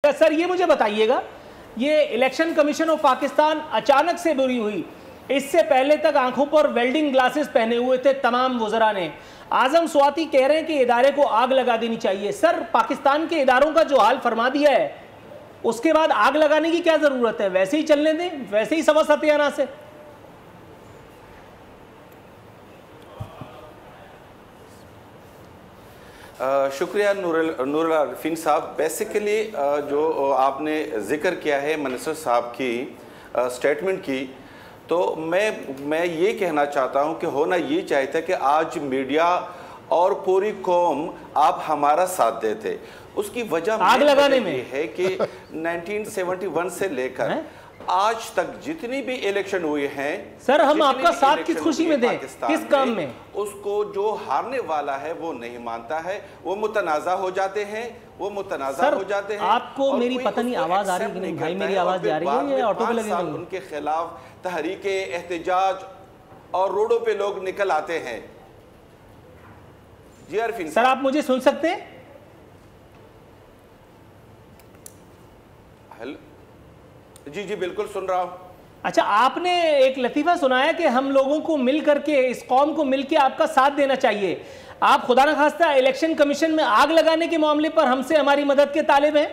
इसका सर ये मुझे बताइएगा, ये इलेक्शन कमीशन ऑफ पाकिस्तान अचानक से बुरी हुई, इससे पहले तक आंखों पर वेल्डिंग ग्लासेस पहने हुए थे तमाम वज़रा ने। आजम स्वाति कह रहे हैं कि इदारे को आग लगा देनी चाहिए। सर पाकिस्तान के इदारों का जो हाल फरमा दिया है, उसके बाद आग लगाने की क्या जरूरत है? वैसे ही चलने दें, वैसे ही सवा सत्याना से। शुक्रिया नूरुल आरिफीन साहब। बेसिकली जो आपने जिक्र किया है मिनिस्टर साहब की स्टेटमेंट की, तो मैं ये कहना चाहता हूँ कि होना ये चाहिए था कि आज मीडिया और पूरी कौम आप हमारा साथ देते। उसकी वजह आग लगाने में है कि 1971 से लेकर आज तक जितनी भी इलेक्शन हुए हैं सर, हम आपका साथ किस खुशी में दें, किस काम में? उसको जो हारने वाला है वो नहीं मानता है, वो मुतनाज़ा हो जाते हैं, वो मुतनाज़ा हो जाते हैं। आपको मेरी पता नहीं आवाज आ रही है कि नहीं भाई? मेरी आवाज जा रही है, ये ऑटो पे लगे नहीं? उनके खिलाफ तहरीके एहतजाज और रोडों पे लोग निकल आते हैं। जी आरिफीन सर, आप मुझे सुन सकते हैं? जी जी बिल्कुल सुन रहा हूं। अच्छा, आपने एक लतीफा सुनाया कि हम लोगों को मिल करके, इस कौम को मिल के आपका साथ देना चाहिए। आप खुदा न खास्ता इलेक्शन कमीशन में आग लगाने के मामले पर हमसे हमारी मदद के तालिब हैं?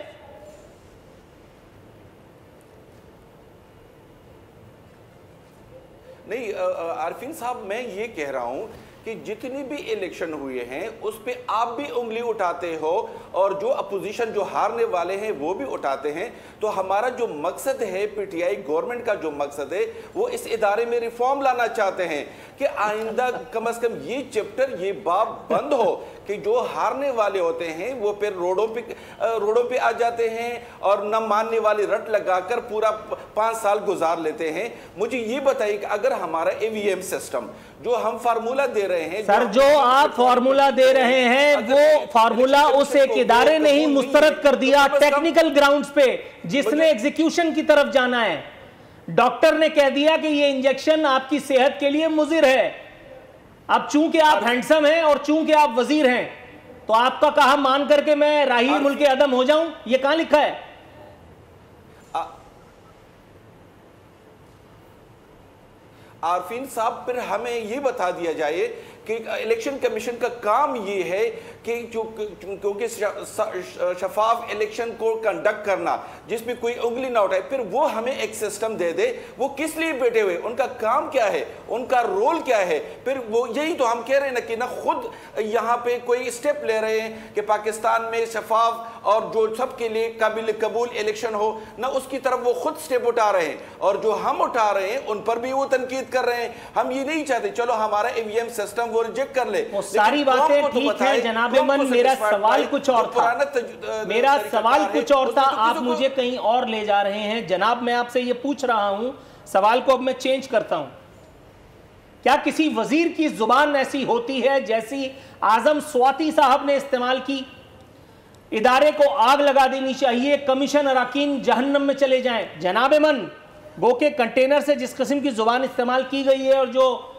नहीं आरिफीन साहब, मैं ये कह रहा हूं कि जितनी भी इलेक्शन हुए हैं उस पे आप भी उंगली उठाते हो और जो अपोजिशन, जो हारने वाले हैं वो भी उठाते हैं। तो हमारा जो मकसद है, पीटीआई गवर्नमेंट का जो मकसद है, वो इस इदारे में रिफॉर्म लाना चाहते हैं कि आइंदा कम से कम ये चैप्टर, ये बाब बंद हो कि जो हारने वाले होते हैं वो फिर रोडों पे आ जाते हैं और न मानने वाली रट लगाकर पूरा 5 साल गुजार लेते हैं। मुझे ये बताइए कि अगर हमारा ईवीएम सिस्टम जो हम फार्मूला दे रहे हैं, सर जो आप फार्मूला दे रहे हैं, वो फार्मूला उस एक इदारे ने ही मुस्तरद कर दिया टेक्निकल ग्राउंड्स पे, जिसने एग्जीक्यूशन की तरफ जाना है। डॉक्टर ने कह दिया कि ये इंजेक्शन आपकी सेहत के लिए मुजिर है। अब चूंकि आप हैंडसम हैं और चूंकि आप वजीर हैं, तो आपका कहा मान करके मैं राही मुल्क अदम हो जाऊं? ये कहां लिखा है? आरिफीन साहब, फिर हमें ये बता दिया जाए कि इलेक्शन कमीशन का काम ये है कि क्योंकि शफाफ इलेक्शन को कंडक्ट करना जिसमें कोई उंगली ना उठाए, फिर वो हमें एक सिस्टम दे दे। वो किस लिए बैठे हुए, उनका काम क्या है, उनका रोल क्या है? फिर वो यही तो हम कह रहे हैं ना कि ना खुद यहाँ पे कोई स्टेप ले रहे हैं कि पाकिस्तान में शफाफ और जो सबके लिए काबिल कबूल इलेक्शन हो, ना उसकी तरफ वो खुद स्टेप उठा रहे हैं, और जो हम उठा रहे हैं उन पर भी वो तनकीद कर रहे हैं। हम ये नहीं चाहते चलो हमारा ईवीएम सिस्टम वो रिजेक्ट कर ले। वो सारी बातें ठीक है जनाब मन, मेरा सवाल कुछ और था। मेरा सवाल कुछ और था, आप मुझे कहीं और ले जा रहे हैं। जनाब, मैं आपसे ये पूछ रहा हूं, सवाल को अब मैं चेंज करता हूं। क्या किसी वजीर की जुबान ऐसी होती है जैसी आजम स्वाति साहब ने इस्तेमाल की? इदारे को आग लगा देनी चाहिए, कमीशन अराकीन जहन्नम में चले जाएं। जनाब मन, गो के कंटेनर से जिस किस्म की जुबान इस्तेमाल की गई है और जो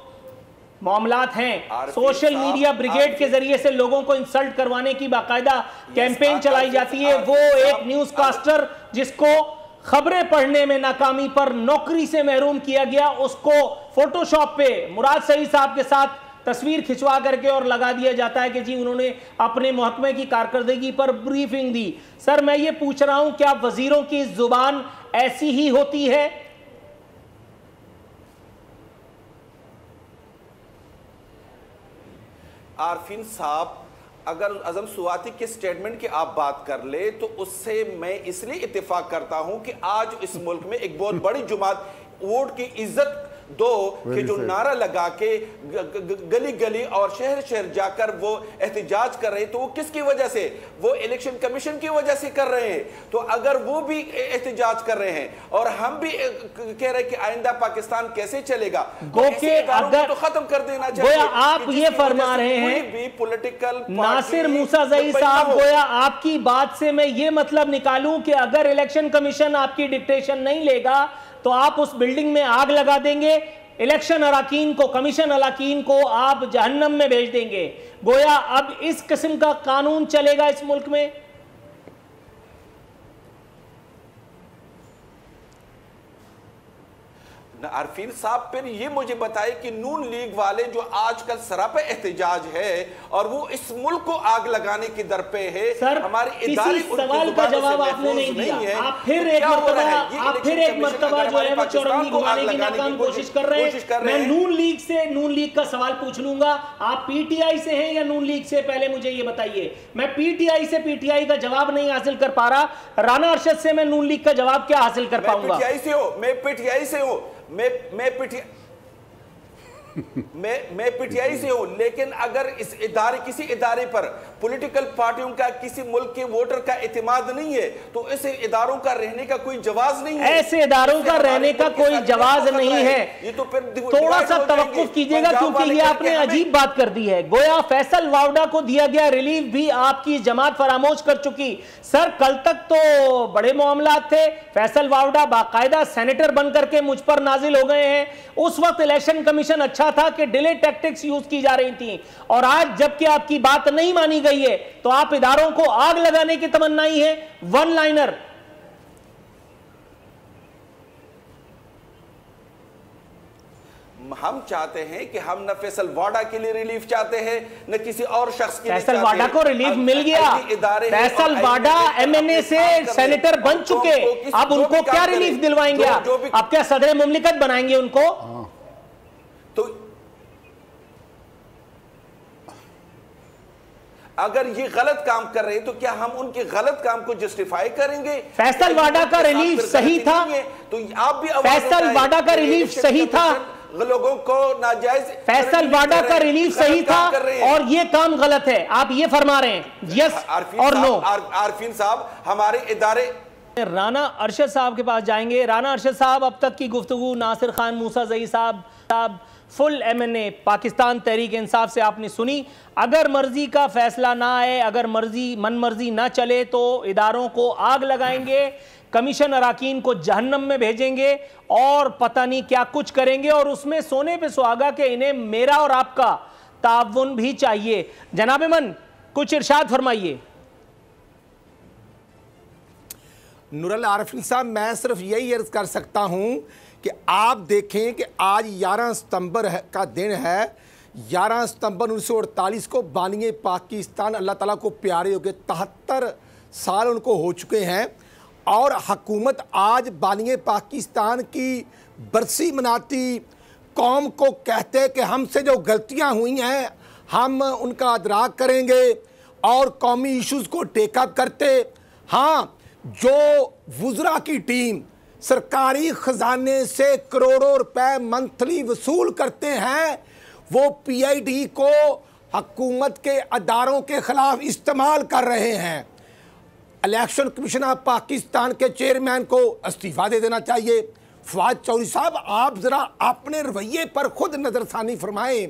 मामलात हैं, सोशल मीडिया ब्रिगेड के जरिए से लोगों को इंसल्ट करवाने की बाकायदा कैंपेन चलाई जाती है। वो एक न्यूज कास्टर जिसको खबरें पढ़ने में नाकामी पर नौकरी से महरूम किया गया, उसको फोटोशॉप पे मुराद सईद साहब के साथ तस्वीर खिंचवा करके और लगा दिया जाता है कि जी उन्होंने अपने महकमे की कारकर्दगी पर ब्रीफिंग दी। सर मैं ये पूछ रहा हूं, क्या वजीरों की जुबान ऐसी ही होती है? आरिफीन साहब, अगर आजम स्वाति के स्टेटमेंट की आप बात कर ले तो उससे मैं इसलिए इत्तेफाक करता हूं कि आज इस मुल्क में एक बहुत बड़ी जुमात वोट की इज्जत दो कि जो नारा लगा के गली गली और शहर शहर जाकर वो एहतजाज कर रहे हैं, तो वो किसकी वजह से? वो इलेक्शन कमीशन की वजह से कर रहे हैं। तो अगर वो भी एहतजाज कर रहे हैं और हम भी कह रहे हैं कि आइंदा पाकिस्तान कैसे चलेगा, गो के अगर तो खत्म कर देना चाहिए। आप ये फरमा रहे हैं भी पॉलिटिकल नासिर मूसाजई साहब, गोया आपकी बात से मैं ये मतलब निकालूं कि अगर इलेक्शन कमीशन आपकी डिक्टेशन नहीं लेगा तो आप उस बिल्डिंग में आग लगा देंगे, इलेक्शन अराकीन को, कमीशन अराकीन को आप जहन्नम में भेज देंगे। गोया अब इस किस्म का कानून चलेगा इस मुल्क में? आरफीन साहब फिर ये मुझे बताए कि नून लीग वाले जो आजकल सरापा एहतजाज है और वो इस मुल्क को आग लगाने की दर पे है, सर, हमारे इदारे सवाल का जवाब आपने नहीं दिया। आप फिर एक मर्तबा जो है वो चौरंगी घुमाने की नाकाम कोशिश कर रहे हैं। मैं नून लीग का सवाल पूछ लूंगा। आप पीटीआई से हैं या नून लीग से, पहले मुझे ये बताइए। मैं पीटीआई से पीटीआई का जवाब नहीं हासिल कर पा रहा, राना अरशद से मैं नून लीग का जवाब क्या हासिल कर पाऊंगा? पीटीआई से हो, मैं पीटीआई से हूं, मैं पीटीआई से हूं, लेकिन अगर इस किसी इदारे पर पॉलिटिकल पार्टियों का किसी मुल्क के वोटर का एतमाद नहीं है तो ऐसे इदारों का रहने का कोई जवाब नहीं है। ऐसे इदारों का रहने का कोई जवाब नहीं है। ये तो फिर थोड़ा सा तवक्कुफ कीजिएगा, क्योंकि ये आपने अजीब बात कर दी है। गोया फैसल वावडा को दिया गया रिलीफ भी आपकी जमात फरामोश कर चुकी। सर, कल तक तो बड़े मामलात थे, फैसल वावडा बाकायदा सेनेटर बनकर के मुझ पर नाजिल हो गए हैं। उस वक्त इलेक्शन कमीशन अच्छा था कि डिले टैक्टिक्स यूज की जा रही थी, और आज जबकि आपकी बात नहीं मानी गई है तो आप इदारों को आग लगाने की तमन्ना ही है। वन लाइनर, हम चाहते हैं कि हम न फैसल वाडा के लिए रिलीफ चाहते हैं न किसी और शख्स के लिए। फैसल वाडा को रिलीफ मिल गया, फैसल वाडा एमएनए से सेनेटर बन चुके, अब उनको क्या रिलीफ दिलवाएंगे? आप क्या सदर मुमलिकत बनाएंगे उनको? तो अगर ये गलत काम कर रहे हैं तो क्या हम उनके गलत काम को जस्टिफाई करेंगे? फैसल वाडा का रिलीफ सही था, तो आप भी फैसल वाडा का रिलीफ सही था, लोगों को नाजायज फैसल वाडा का रिलीफ सही था और ये काम गलत है, आप ये फरमा रहे हैं? यस और नो? आरफीन साहब, हमारे इदारे राना अरशद साहब के पास जाएंगे। राना अरशद साहब, अब तक की गुफ्तगू नासिर खान मूसा जई साहब फुल एमएनए पाकिस्तान तहरीक इंसाफ से आपने सुनी। अगर मर्जी का फैसला ना आए, अगर मन मर्जी ना चले तो इदारों को आग लगाएंगे, कमीशन अराकीन को जहन्नम में भेजेंगे और पता नहीं क्या कुछ करेंगे, और उसमें सोने पे सुहागा के इन्हें मेरा और आपका ताउन भी चाहिए। जनाब मन, कुछ इरशाद फरमाइए। नूरुल आरिफीन साहब, मैं सिर्फ यही अर्ज कर सकता हूं कि आप देखें कि आज 11 सितंबर का दिन है। 11 सितंबर 1948 को बानिए पाकिस्तान अल्लाह ताला को प्यारे हो गए, 73 साल उनको हो चुके हैं, और हुकूमत आज बानिए पाकिस्तान की बरसी मनाती, कौम को कहते कि हमसे जो गलतियां हुई हैं हम उनका अदराक करेंगे और कौमी इश्यूज़ को टेकअप करते। हाँ, जो वुज़रा की टीम सरकारी ख़जाने से करोड़ों रुपए मंथली वसूल करते हैं, वो पीआईडी को हुकूमत के अदारों के ख़िलाफ़ इस्तेमाल कर रहे हैं। इलेक्शन कमीशन ऑफ पाकिस्तान के चेयरमैन को इस्तीफ़ा दे देना चाहिए। फवाद चौधरी साहब, आप ज़रा अपने रवैये पर खुद नज़रसानी फरमाएं,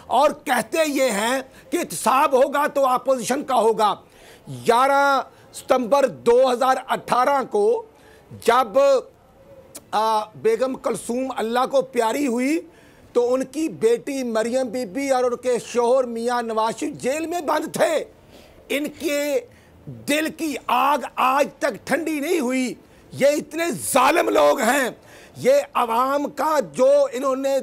और कहते ये हैं कि एहतसाब होगा तो अपोजिशन का होगा। 11 सितंबर 2018 को जब बेगम कलसूम अल्लाह को प्यारी हुई तो उनकी बेटी मरियम बीबी और उनके शोहर मियां नवाज शरीफ जेल में बंद थे। इनके दिल की आग आज तक ठंडी नहीं हुई। ये इतने जालिम लोग हैं, ये अवाम का जो इन्होंने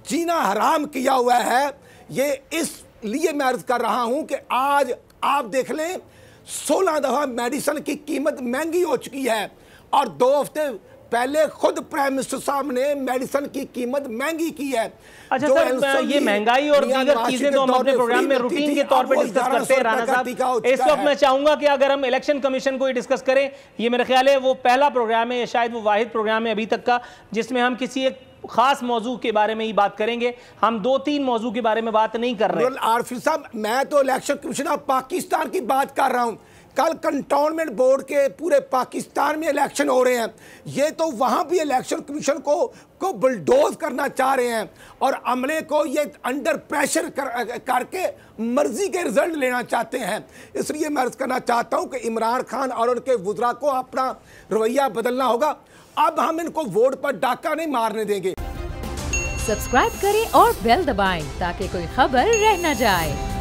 जीना हराम किया हुआ है। ये इसलिए मैं अर्ज कर रहा हूं कि आज आप देख लें, 16 दफ़ा मेडिसिन की कीमत महंगी हो चुकी है, और 2 हफ्ते पहले खुद प्राइम मिनिस्टर साहब ने मेडिसिन की कीमत महंगी की है। अच्छा सर, ये महंगाई और दीगर चीजें तो हम अपने प्रोग्राम में रूटीन के तौर पे डिस्कस करते हैं राणा साहब। इस वक्त मैं चाहूंगा कि अगर हम इलेक्शन कमीशन को ही डिस्कस करें, ये मेरा ख्याल है वो पहला प्रोग्राम है, शायद वो वाहिद प्रोग्राम है अभी तक का जिसमें हम किसी एक खास मौजू के बारे में ही बात करेंगे। हम 2-3 मौजू के बारे में बात नहीं कर रहे। आरिफी साहब, मैं तो इलेक्शन कमीशन ऑफ पाकिस्तान की बात कर रहा हूं। कल कंटोनमेंट बोर्ड के पूरे पाकिस्तान में इलेक्शन हो रहे हैं, ये तो वहाँ भी इलेक्शन कमीशन को बुलडोज करना चाह रहे हैं और अमले को ये अंडर प्रेशर करके मर्जी के रिजल्ट लेना चाहते हैं। इसलिए मैं अर्ज करना चाहता हूँ कि इमरान खान और उनके वुज़रा को अपना रवैया बदलना होगा। अब हम इनको वोट पर डाका नहीं मारने देंगे। सब्सक्राइब करें और बेल दबाएं ताकि कोई खबर रह न जाए।